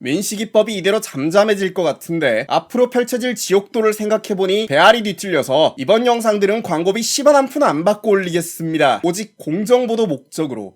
민식이법이 이대로 잠잠해질 것 같은데 앞으로 펼쳐질 지옥도를 생각해보니 배알이 뒤틀려서 이번 영상들은 광고비 10원 한 푼 안 받고 올리겠습니다. 오직 공정보도 목적으로.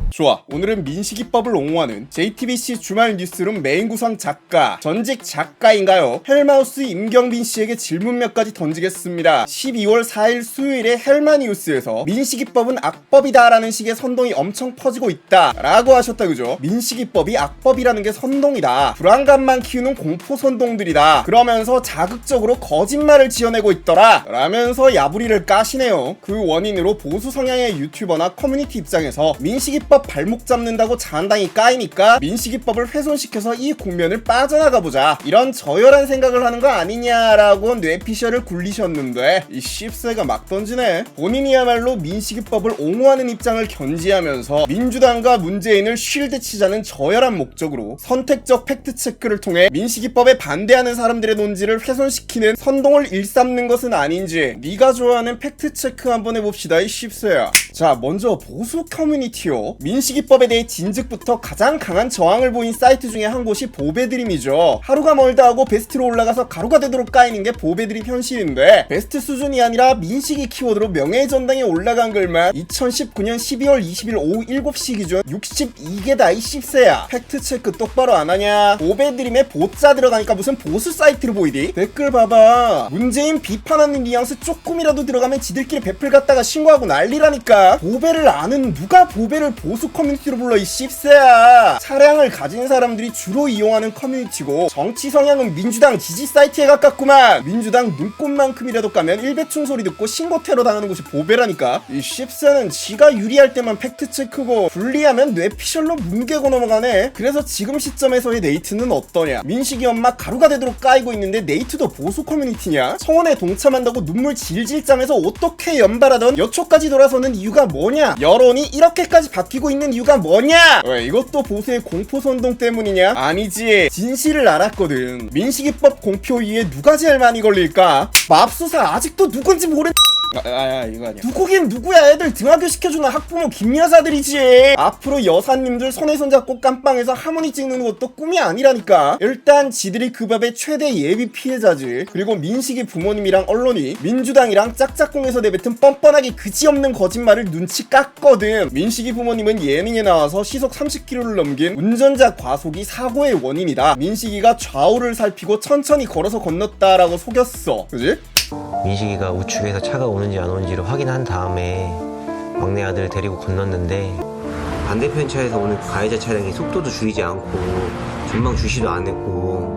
좋아, 오늘은 민식이법을 옹호하는 JTBC 주말 뉴스룸 메인 구성 작가, 전직 작가인가요? 헬마우스 임경빈 씨에게 질문 몇 가지 던지겠습니다. 12월 4일 수요일에 헬마니우스에서 민식이법은 악법이다 라는 식의 선동이 엄청 퍼지고 있다 라고 하셨다, 그죠? 민식이법이 악법이라는 게 선동이다, 불안감만 키우는 공포 선동들이다, 그러면서 자극적으로 거짓말을 지어내고 있더라 라면서 야부리를 까시네요. 그 원인으로 보수 성향의 유튜버나 커뮤니티 입장에서 민식이법 발목 잡는다고 잔당이 까이니까 민식이법을 훼손시켜서 이 국면을 빠져나가보자, 이런 저열한 생각을 하는 거 아니냐라고 뇌피셜을 굴리셨는데 이 씹새가 막 던지네. 본인이야말로 민식이법을 옹호하는 입장을 견지하면서 민주당과 문재인을 쉴드 치자는 저열한 목적으로 선택적 팩트체크를 통해 민식이법에 반대하는 사람들의 논지를 훼손시키는 선동을 일삼는 것은 아닌지 네가 좋아하는 팩트체크 한번 해봅시다, 이 씹새야. 자, 먼저 보수 커뮤니티요. 민식이법에 대해 진즉부터 가장 강한 저항을 보인 사이트 중에 한 곳이 보배드림이죠. 하루가 멀다 하고 베스트로 올라가서 가루가 되도록 까이는 게 보배드림 현실인데, 베스트 수준이 아니라 민식이 키워드로 명예의 전당에 올라간 글만 2019년 12월 20일 오후 7시 기준 62개다 이 씹새야. 팩트체크 똑바로 안 하냐? 보배드림에 보자 들어가니까 무슨 보수 사이트로 보이디? 댓글 봐봐. 문재인 비판하는 뉘앙스 조금이라도 들어가면 지들끼리 배플 갖다가 신고하고 난리라니까. 보배를 아는 누가 보배를 보수 커뮤니티로 불러 이 씹새야. 차량을 가진 사람들이 주로 이용하는 커뮤니티고 정치 성향은 민주당 지지 사이트에 가깝구만. 민주당 눈꽃만큼이라도 까면 일배충 소리 듣고 신고 테러 당하는 곳이 보배라니까. 이 씹새는 지가 유리할 때만 팩트체크고 불리하면 뇌피셜로 뭉개고 넘어가네. 그래서 지금 시점에서의 네이트는 어떠냐? 민식이 엄마 가루가 되도록 까이고 있는데 네이트도 보수 커뮤니티냐? 청원에 동참한다고 눈물 질질 짜면서 어떻게 연발하던 여초까지 돌아서는 이유가 뭐냐? 여론이 이렇게까지 바뀌고 있는 이유가 뭐냐? 왜 이것도 보수의 공포선동 때문이냐? 아니지, 진실을 알았거든. 민식이법 공표 이후에 누가 제일 많이 걸릴까? 맙소사 아직도 누군지 모르는 이거 아니야. 누구긴 누구야. 애들 등하교 시켜주는 학부모 김여사들이지. 앞으로 여사님들 손에 손잡고 깜빵에서 하모니 찍는 것도 꿈이 아니라니까. 일단 지들이 그 밥의 최대 예비 피해자지. 그리고 민식이 부모님이랑 언론이 민주당이랑 짝짝꿍에서 내뱉은 뻔뻔하게 그지없는 거짓말을 눈치 깠거든. 민식이 부모님은 예능에 나와서 시속 30km를 넘긴 운전자 과속이 사고의 원인이다, 민식이가 좌우를 살피고 천천히 걸어서 건넜다라고 속였어. 그지? 민식이가 우측에서 차가 오는지 안 오는지를 확인한 다음에 막내 아들을 데리고 건넜는데, 반대편 차에서 오는 가해자 차량이 속도도 줄이지 않고 전방 주시도 안 했고.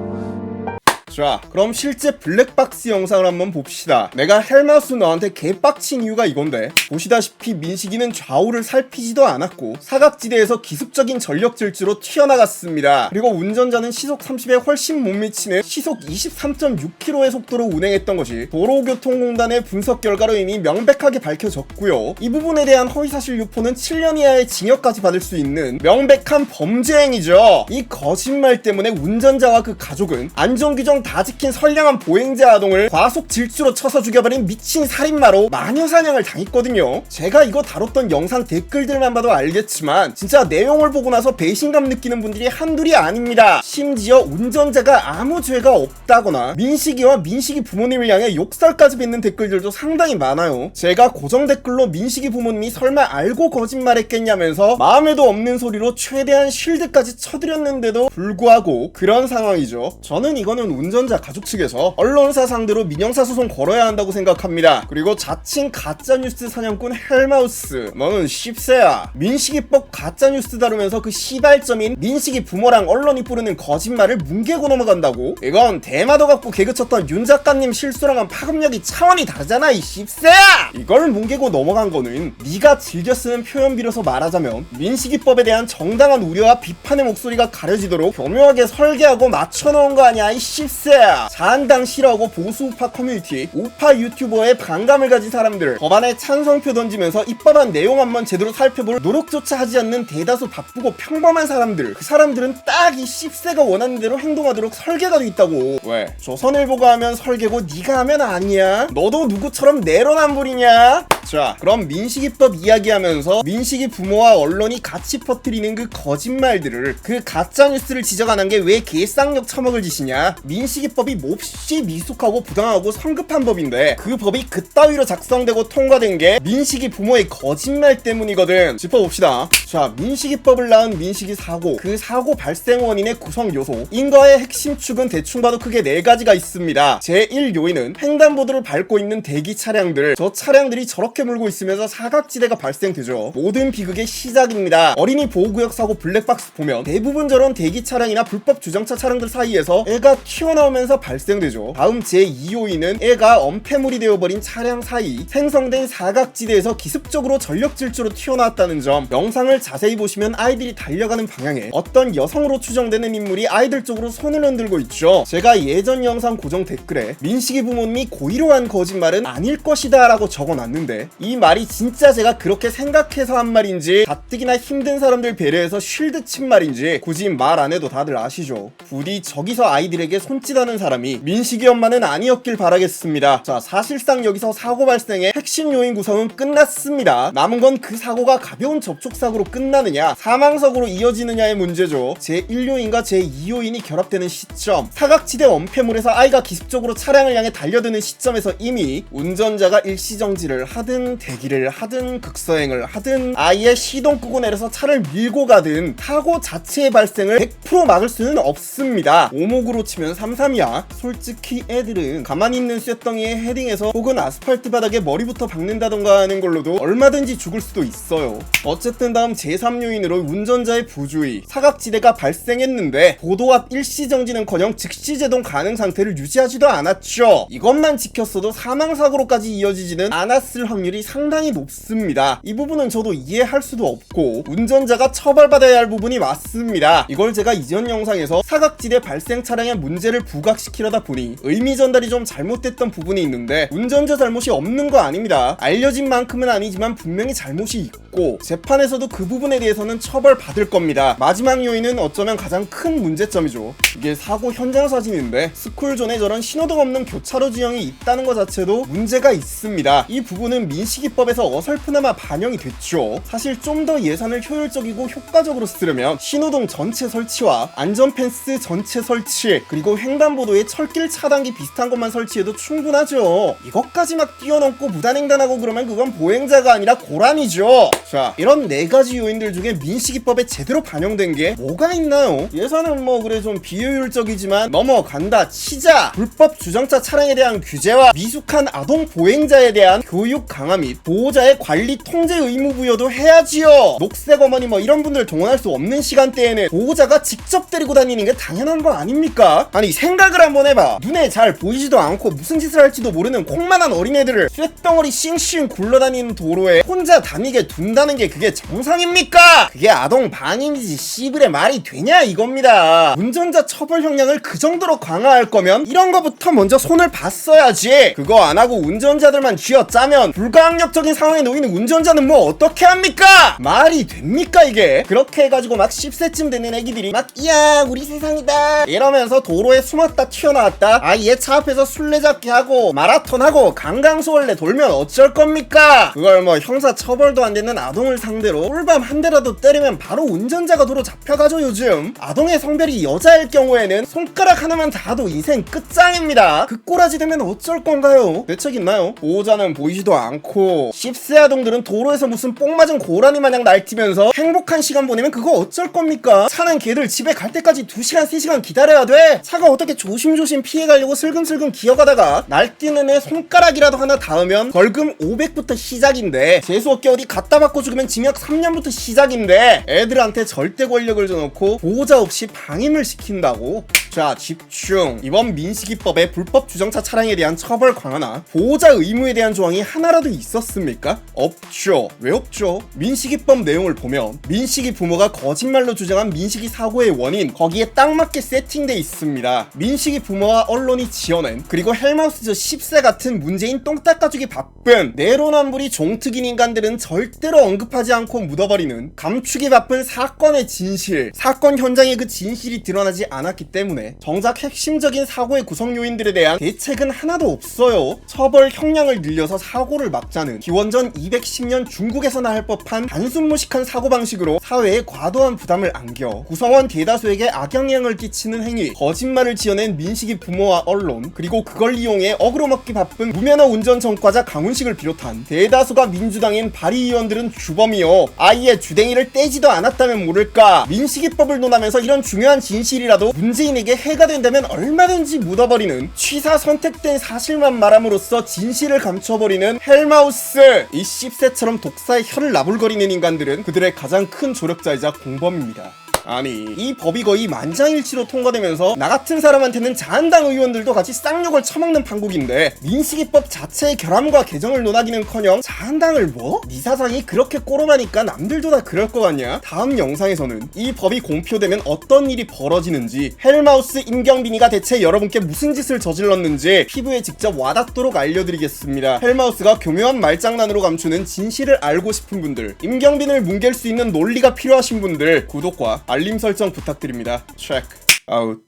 자, 그럼 실제 블랙박스 영상을 한번 봅시다. 내가 헬마우스 너한테 개빡친 이유가 이건데, 보시다시피 민식이는 좌우를 살피지도 않았고 사각지대에서 기습적인 전력 질주로 튀어나갔습니다. 그리고 운전자는 시속 30에 훨씬 못 미치는 시속 23.6km의 속도로 운행했던 것이 도로교통공단의 분석 결과로 이미 명백하게 밝혀졌고요. 이 부분에 대한 허위사실 유포는 7년 이하의 징역까지 받을 수 있는 명백한 범죄 행위죠. 이 거짓말 때문에 운전자와 그 가족은 안전규정 다 지킨 선량한 보행자 아동을 과속 질주로 쳐서 죽여버린 미친 살인마로 마녀사냥을 당했거든요. 제가 이거 다뤘던 영상 댓글들만 봐도 알겠지만 진짜 내용을 보고 나서 배신감 느끼는 분들이 한둘이 아닙니다. 심지어 운전자가 아무 죄가 없다거나 민식이와 민식이 부모님을 향해 욕설까지 뱉는 댓글들도 상당히 많아요. 제가 고정 댓글로 민식이 부모님이 설마 알고 거짓말했겠냐면서 마음에도 없는 소리로 최대한 쉴드까지 쳐드렸는데도 불구하고 그런 상황이죠. 저는 이거는 운전자 가족 측에서 언론사 상대로 민형사 소송 걸어야 한다고 생각합니다. 그리고 자칭 가짜뉴스 사냥꾼 헬마우스, 너는 씹새야. 민식이법 가짜뉴스 다루면서 그 시발점인 민식이 부모랑 언론이 뿌리는 거짓말을 뭉개고 넘어간다고? 이건 대마도 갖고 개그쳤던 윤 작가님 실수랑은 파급력이 차원이 다르잖아 이 씹새야. 이걸 뭉개고 넘어간 거는 네가 즐겨 쓰는 표현 빌어서 말하자면 민식이법에 대한 정당한 우려와 비판의 목소리가 가려지도록 교묘하게 설계하고 맞춰놓은 거 아니야 이 씹새. 10세 자한당 싫어하고 보수 우파 커뮤니티 우파 유튜버에 반감을 가진 사람들 법안에 찬성표 던지면서 입법안 내용 한번 제대로 살펴볼 노력조차 하지 않는 대다수 바쁘고 평범한 사람들 그 사람들은 딱 이 10세가 원하는 대로 행동하도록 설계가 돼 있다고. 왜? 조선일보가 하면 설계고 네가 하면 아니야? 너도 누구처럼 내로남불이냐? 자 그럼 민식이법 이야기하면서 민식이 부모와 언론이 같이 퍼뜨리는 그 거짓말들을 그 가짜뉴스를 지적 안 한 게 왜 개쌍욕 처먹을 짓이냐. 민식이법이 몹시 미숙하고 부당하고 성급한 법인데 그 법이 그따위로 작성되고 통과된 게 민식이 부모의 거짓말 때문이거든. 짚어봅시다. 자 민식이법을 낳은 민식이 사고 그 사고 발생 원인의 구성 요소 인과의 핵심 축은 대충 봐도 크게 4가지가 있습니다. 제1 요인은 횡단보도를 밟고 있는 대기 차량들 저 차량들이 저렇게 물고 있으면서 사각지대가 발생되죠. 모든 비극의 시작입니다. 어린이 보호구역 사고 블랙박스 보면 대부분 저런 대기 차량이나 불법 주정차 차량들 사이에서 애가 튀어나오면서 발생되죠. 다음 제2 요인은 애가 엄폐물이 되어버린 차량 사이 생성된 사각지대에서 기습적으로 전력 질주로 튀어나왔다는 점. 영상을 자세히 보시면 아이들이 달려가는 방향에 어떤 여성으로 추정되는 인물이 아이들 쪽으로 손을 흔들고 있죠. 제가 예전 영상 고정 댓글에 민식이 부모님이 고의로 한 거짓말은 아닐 것이다 라고 적어놨는데 이 말이 진짜 제가 그렇게 생각해서 한 말인지 가뜩이나 힘든 사람들 배려해서 쉴드 친 말인지 굳이 말 안 해도 다들 아시죠. 부디 저기서 아이들에게 손짓하는 사람이 민식이 엄마는 아니었길 바라겠습니다. 자 사실상 여기서 사고 발생의 핵심 요인 구성은 끝났습니다. 남은 건 그 사고가 가벼운 접촉사고로 끝나느냐 사망사고로 이어지느냐의 문제죠. 제1요인과 제2요인이 결합되는 시점 사각지대 엄폐물에서 아이가 기습적으로 차량을 향해 달려드는 시점에서 이미 운전자가 일시정지를 하든 대기를 하든 극서행을 하든 아이의 시동 끄고 내려서 차를 밀고 가든 사고 자체의 발생을 100% 막을 수는 없습니다. 오목으로 치면 3-3이야. 솔직히 애들은 가만히 있는 쇳덩이에 헤딩해서 혹은 아스팔트 바닥에 머리부터 박는다던가 하는 걸로도 얼마든지 죽을 수도 있어요. 어쨌든 다음 제3요인으로 운전자의 부주의 사각지대가 발생했는데 보도 앞 일시정지는커녕 즉시제동 가능 상태를 유지하지도 않았죠. 이것만 지켰어도 사망사고로까지 이어지지는 않았을 확률이 상당히 높습니다. 이 부분은 저도 이해할 수도 없고 운전자가 처벌받아야 할 부분이 맞습니다. 이걸 제가 이전 영상에서 사각지대 발생 차량의 문제를 부각시키려다 보니 의미 전달이 좀 잘못됐던 부분이 있는데 운전자 잘못이 없는 거 아닙니다. 알려진 만큼은 아니지만 분명히 잘못이 있고 재판에서도 그 부분에 대해서는 처벌받을 겁니다. 마지막 요인은 어쩌면 가장 큰 문제점이죠. 이게 사고 현장 사진인데 스쿨존에 저런 신호등 없는 교차로 지형이 있다는 것 자체도 문제가 있습니다. 이 부분은 민식이법에서 어설프나마 반영이 됐죠. 사실 좀 더 예산을 효율적이고 효과적으로 쓰려면 신호등 전체 설치와 안전펜스 전체 설치 그리고 횡단보도에 철길 차단기 비슷한 것만 설치해도 충분하죠. 이것까지 막 뛰어넘고 무단횡단하고 그러면 그건 보행자가 아니라 고란이죠. 자 이런 4가지 요인들 중에 민식이법에 제대로 반영된 게 뭐가 있나요? 예산은 뭐 그래 좀 비효율적이지만 넘어간다 치자. 불법 주정차 차량에 대한 규제와 미숙한 아동 보행자에 대한 교육 강화 및 보호자의 관리 통제 의무 부여도 해야지요. 녹색 어머니 뭐 이런 분들 동원할 수 없는 시간대에는 보호자가 직접 데리고 다니는 게 당연한 거 아닙니까? 아니 생각을 한번 해봐. 눈에 잘 보이지도 않고 무슨 짓을 할지도 모르는 콩만한 어린애들을 쇳덩어리 싱싱 굴러다니는 도로에 혼자 다니게 둔다는 게 그게 정상입니까? 그게 아동 방임이지 씨불의 말이 되냐 이겁니다. 운전자 처벌 형량을 그 정도로 강화할 거면 이런 거부터 먼저 손을 봤어야지. 그거 안 하고 운전자들만 쥐어짜면 불가항력적인 상황에 놓이는 운전자는 뭐 어떻게 합니까? 말이 됩니까 이게? 그렇게 해가지고 막 10세쯤 되는 애기들이 막 이야 우리 세상이다 이러면서 도로에 숨었다 튀어나왔다 아예 차 앞에서 술래잡기 하고 마라톤 하고 강강수월래 돌면 어쩔 겁니까? 그걸 뭐 형사 처벌도 안 되는 아동을 상대로 꿀밤 한 대라도 때리면 바로 운전자가 도로 잡혀가죠. 요즘 아동의 성별이 여자일 경우에는 손가락 하나만 닿아도 인생 끝장입니다. 그 꼬라지 되면 어쩔 건가요? 대책 있나요? 보호자는 보이지도 않고 10세 아동들은 도로에서 무슨 뽕 맞은 고라니 마냥 날뛰면서 행복한 시간 보내면 그거 어쩔 겁니까? 차는 걔들 집에 갈 때까지 2시간 3시간 기다려야 돼. 차가 어떻게 조심조심 피해가려고 슬금슬금 기어가다가 날뛰는 애 손가락이라도 하나 닿으면 벌금 500부터 시작인데 재수없게 어디 갖다 받고 죽으면 징역 3년부터 시작인데 애들한테 절대 권력을 줘놓고 보호자 없이 방임을 시킨다고? 자, 집중. 이번 민식이법에 불법 주정차 차량에 대한 처벌 강화나 보호자 의무에 대한 조항이 하나라도 있었습니까? 없죠. 왜 없죠? 민식이법 내용을 보면 민식이 부모가 거짓말로 주장한 민식이 사고의 원인, 거기에 딱 맞게 세팅돼 있습니다. 민식이 부모와 언론이 지어낸, 그리고 헬마우스 10세 같은 문재인 똥 닦아주기 바쁜 내로남불이 종특인 인간들은 절대로 언급하지 않고 묻어버리는 감추기 바쁜 사건의 진실, 사건 현장의 그 진실이 드러나지 않았기 때문에 정작 핵심적인 사고의 구성 요인들에 대한 대책은 하나도 없어요. 처벌 형량을 늘려서 사고를 막자는 기원전 210년 중국에서 나할 법한 단순 무식한 사고방식으로 사회에 과도한 부담을 안겨 구성원 대다수에게 악영향을 끼치는 행위, 거짓말을 지어낸 민식이 부모와 언론, 그리고 그걸 이용해 어그로 먹기 바쁜 무면허 운전 전과자 강훈식을 비롯한 대다수가 민주당인 발의의원들은 주범이요, 아예 주댕이를 떼지도 않았다면 모를까. 민식이법을 논하면서 이런 중요한 진실이라도 문재인에게 해가 된다면 얼마든지 묻어버리는, 취사 선택된 사실만 말함으로써 진실을 감춰버리는 헬마우스, 이 씹새처럼 독사의 혀를 나불거리는 인간들은 그들의 가장 큰 조력자이자 공범입니다. 아니, 이 법이 거의 만장일치로 통과되면서 나 같은 사람한테는 자한당 의원들도 같이 쌍욕을 처먹는 판국인데, 민식이법 자체의 결함과 개정을 논하기는커녕 자한당을 뭐? 네 사상이 그렇게 꼬로마니까 남들도 다 그럴 것 같냐? 다음 영상에서는 이 법이 공표되면 어떤 일이 벌어지는지, 헬마우스 임경빈이가 대체 여러분께 무슨 짓을 저질렀는지 피부에 직접 와닿도록 알려드리겠습니다. 헬마우스가 교묘한 말장난으로 감추는 진실을 알고 싶은 분들, 임경빈을 뭉갤 수 있는 논리가 필요하신 분들, 구독과 알림 설정 부탁드립니다. 체크 아웃.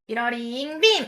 이러링 빔!